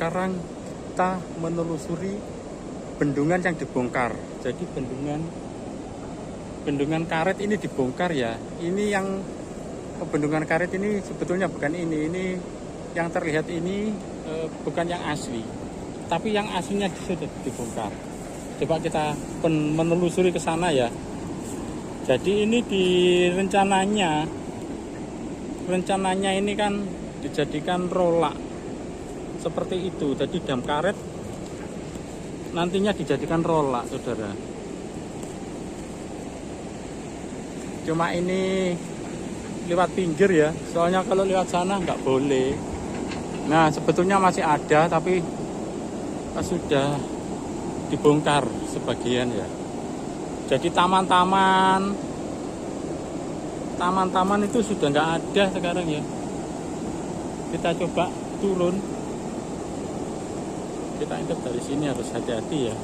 sekarang kita menelusuri bendungan yang dibongkar. Jadi bendungan karet ini dibongkar ya. Ini yang bendungan karet ini sebetulnya bukan ini yang terlihat ini bukan yang asli, tapi yang aslinya sudah dibongkar. Coba kita menelusuri ke sana ya. Jadi ini rencananya ini kan dijadikan rolak seperti itu. Jadi dam karet nantinya dijadikan rolak, saudara. Cuma ini lewat pinggir ya, soalnya kalau lewat sana nggak boleh. Nah, sebetulnya masih ada, tapi sudah dibongkar sebagian ya. Jadi taman-taman itu sudah nggak ada sekarang ya. Kita coba turun. Kita intip dari sini, harus hati-hati ya.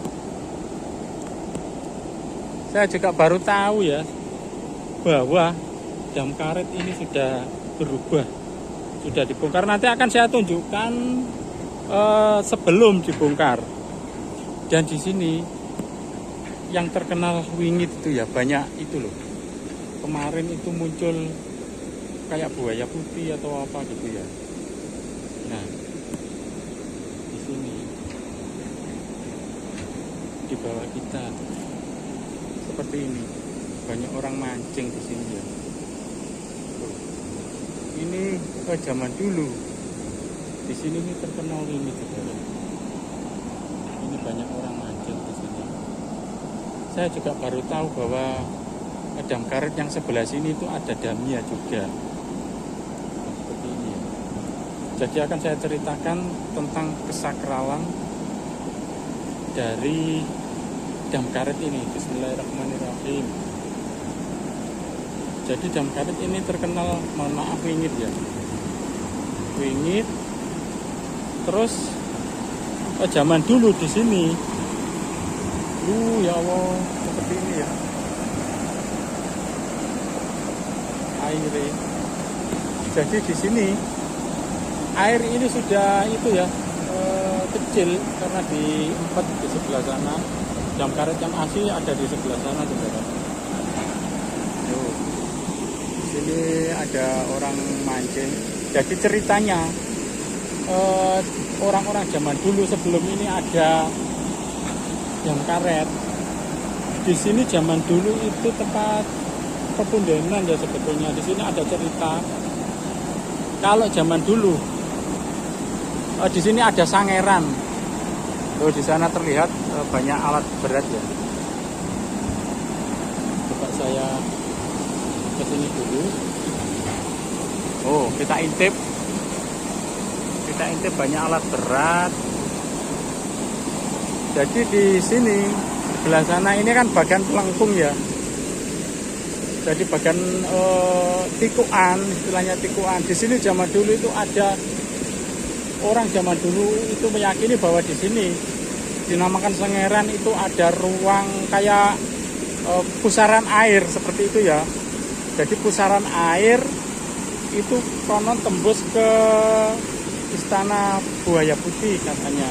Saya juga baru tahu ya bahwa dam karet ini sudah berubah, sudah dibongkar. Nanti akan saya tunjukkan sebelum dibongkar. Dan di sini yang terkenal wingit itu ya, banyak itu loh. Kemarin itu muncul kayak buaya putih atau apa gitu ya. Nah, di sini di bawah kita seperti ini, banyak orang mancing di sini ya. Ini zaman dulu di sini ini terkenal ini, saudara. Ini banyak orang mancing di sini. Saya juga baru tahu bahwa dam karet yang sebelah sini itu ada damnya juga. Seperti ini ya. Jadi akan saya ceritakan tentang kesakralan dari dam karet ini. Bismillahirrahmanirrahim. Jadi dam karet ini terkenal, mohon maaf, wingit ya. Wingit. Terus zaman dulu di sini, ya Allah, seperti ini ya. Air. Jadi di sini air ini sudah itu ya, kecil karena diempet di sebelah sana. Dam karet yang asli ada di sebelah sana, saudara. Di sini ada orang mancing. Jadi ceritanya orang-orang zaman dulu sebelum ini ada dam karet. Di sini zaman dulu itu tempat pepundenan ya sebetulnya. Di sini ada cerita kalau zaman dulu di sini ada sangeran. Di sana terlihat banyak alat berat ya. Coba saya ke sini dulu. Kita intip banyak alat berat. Jadi di sini sebelah sana ini kan bagian pelengkung ya. Jadi bagian tikuan, istilahnya tikuan. Di sini zaman dulu itu ada orang zaman dulu itu meyakini bahwa di sini dinamakan Sengeran itu ada ruang kayak pusaran air seperti itu ya. Jadi pusaran air itu konon tembus ke istana buaya putih katanya.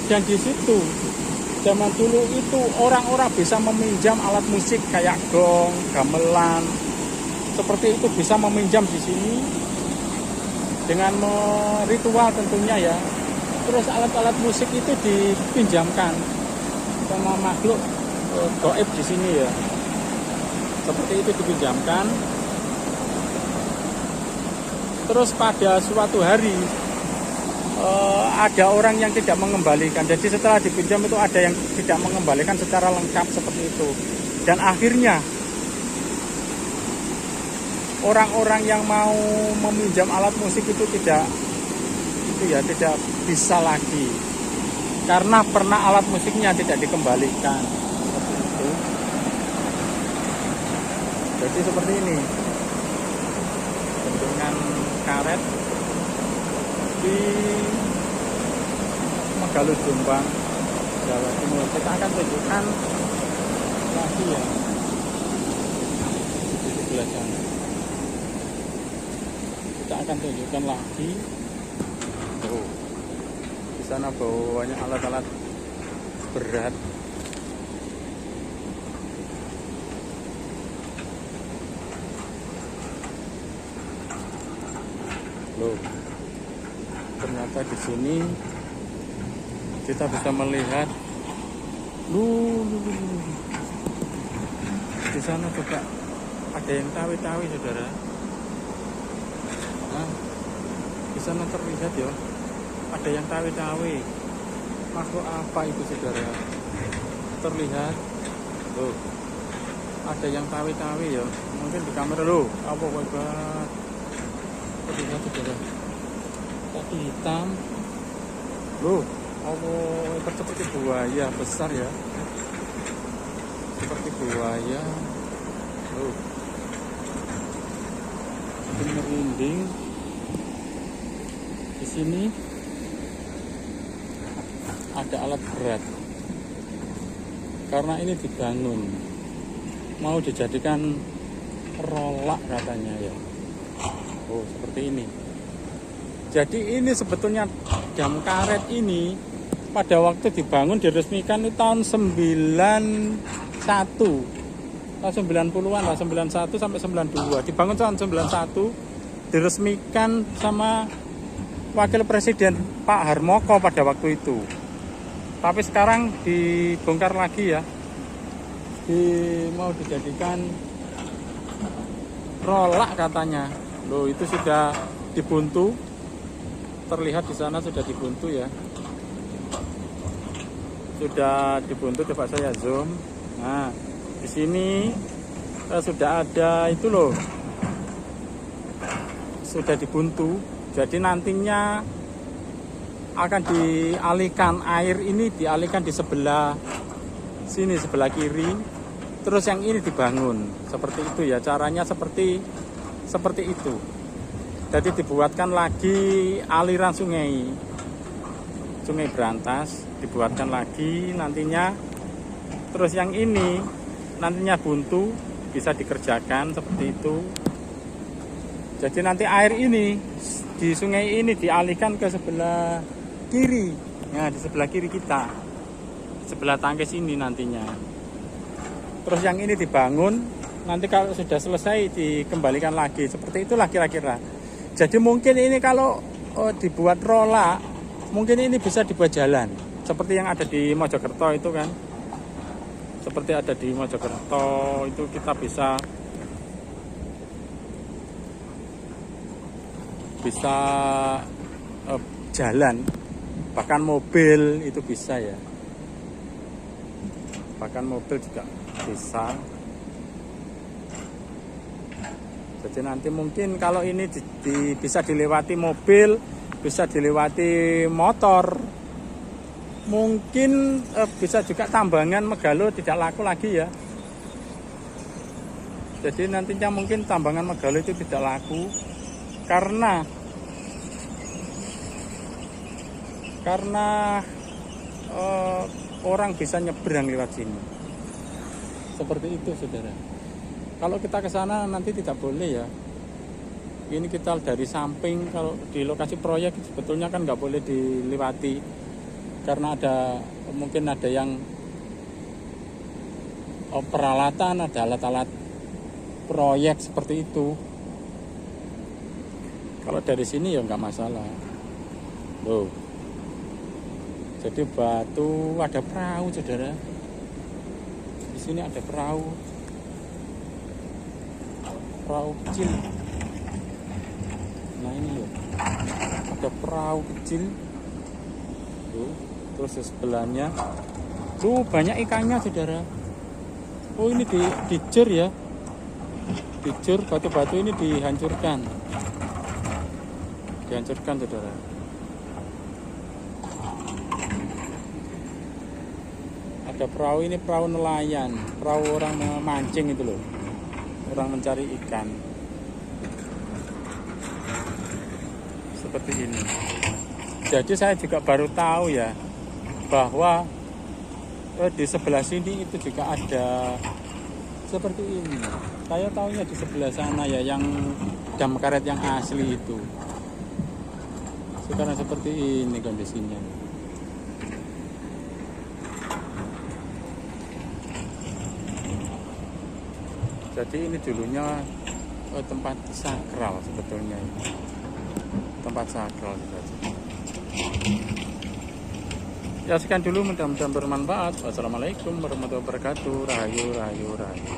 Dan di situ zaman dulu itu orang-orang bisa meminjam alat musik kayak gong, gamelan, seperti itu bisa meminjam di sini dengan ritual tentunya ya. Terus alat-alat musik itu dipinjamkan sama makhluk gaib di sini ya. Seperti itu dipinjamkan. Terus pada suatu hari ada orang yang tidak mengembalikan. Jadi setelah dipinjam itu ada yang tidak mengembalikan secara lengkap seperti itu. Dan akhirnya orang-orang yang mau meminjam alat musik itu tidak bisa lagi karena pernah alat musiknya tidak dikembalikan. Seperti itu. Jadi seperti ini bendungan karet di Megalu Jombang, Jawa Timur. Kita akan tunjukkan lagi ya di sebelah sana. Kita akan tunjukkan lagi. Di Di sana banyak alat-alat berat. Loh, ternyata di sini kita bisa melihat di sana juga ada yang tawi-tawi, saudara. Nah, di sana terlihat ya, ada yang tawi-tawi. Makhluk apa itu, saudara? Terlihat. Loh, ada yang tawi-tawi ya. Mungkin di kamera loh. Apa hebat? Terlihat, saudara. Kaki hitam. Loh, seperti buaya besar ya. Seperti buaya. Loh, ini merinding. Di sini ada alat berat. Karena ini dibangun, mau dijadikan rolak katanya ya. Oh, seperti ini. Jadi ini sebetulnya dam karet ini pada waktu dibangun diresmikan itu tahun 91. Tahun 90-an lah, 91 sampai 92. Dibangun tahun 91, diresmikan sama Wakil Presiden Pak Harmoko pada waktu itu. Tapi sekarang dibongkar lagi ya. Mau dijadikan rolak katanya. Loh, itu sudah dibuntu. Terlihat di sana sudah dibuntu ya. Sudah dibuntu, coba saya zoom. Nah, di sini sudah ada itu loh. Sudah dibuntu. Jadi nantinya akan dialihkan, air ini dialihkan di sebelah sini, sebelah kiri. Terus yang ini dibangun. Seperti itu ya, caranya seperti itu. Jadi dibuatkan lagi aliran sungai Berantas, dibuatkan lagi nantinya. Terus yang ini nantinya buntu, bisa dikerjakan seperti itu. Jadi nanti air ini di sungai ini dialihkan ke sebelah kiri. Nah, di sebelah kiri kita, sebelah tangkis ini nantinya. Terus yang ini dibangun, nanti kalau sudah selesai dikembalikan lagi. Seperti itulah kira-kira. Jadi mungkin ini kalau dibuat rola, mungkin ini bisa dibuat jalan. Seperti yang ada di Mojokerto itu kan. Seperti ada di Mojokerto itu kita bisa jalan. Bahkan mobil itu bisa ya. Bahkan mobil juga bisa. Jadi nanti mungkin kalau ini bisa dilewati mobil, bisa dilewati motor, mungkin bisa juga tambangan megalo tidak laku lagi ya. Jadi nantinya mungkin tambangan megalo itu tidak laku karena orang bisa nyebrang lewat sini. Seperti itu, saudara. Kalau kita ke sana nanti tidak boleh ya. Ini kita dari samping, kalau di lokasi proyek sebetulnya kan nggak boleh dilewati. Karena mungkin ada yang peralatan, ada alat-alat proyek seperti itu. Kalau dari sini ya nggak masalah. Loh. Jadi batu, ada perahu, saudara. Di sini ada perahu kecil. Nah ini ya, ada perahu kecil. Terus di sebelahnya, banyak ikannya, saudara. Oh, ini dijur ya, dijur, batu-batu ini dihancurkan, saudara. Ada perahu, ini perahu nelayan, perahu orang memancing itu loh, orang mencari ikan. Seperti ini. Jadi saya juga baru tahu ya bahwa di sebelah sini itu juga ada seperti ini. Saya tahunya di sebelah sana ya, yang dam karet yang asli itu. Sekarang seperti ini kondisinya. Jadi ini dulunya tempat sakral sebetulnya ini. Tempat sakral saja. Ya sekian dulu, mudah-mudahan bermanfaat. Wassalamualaikum warahmatullahi wabarakatuh. Rahayu, rahayu, rahayu.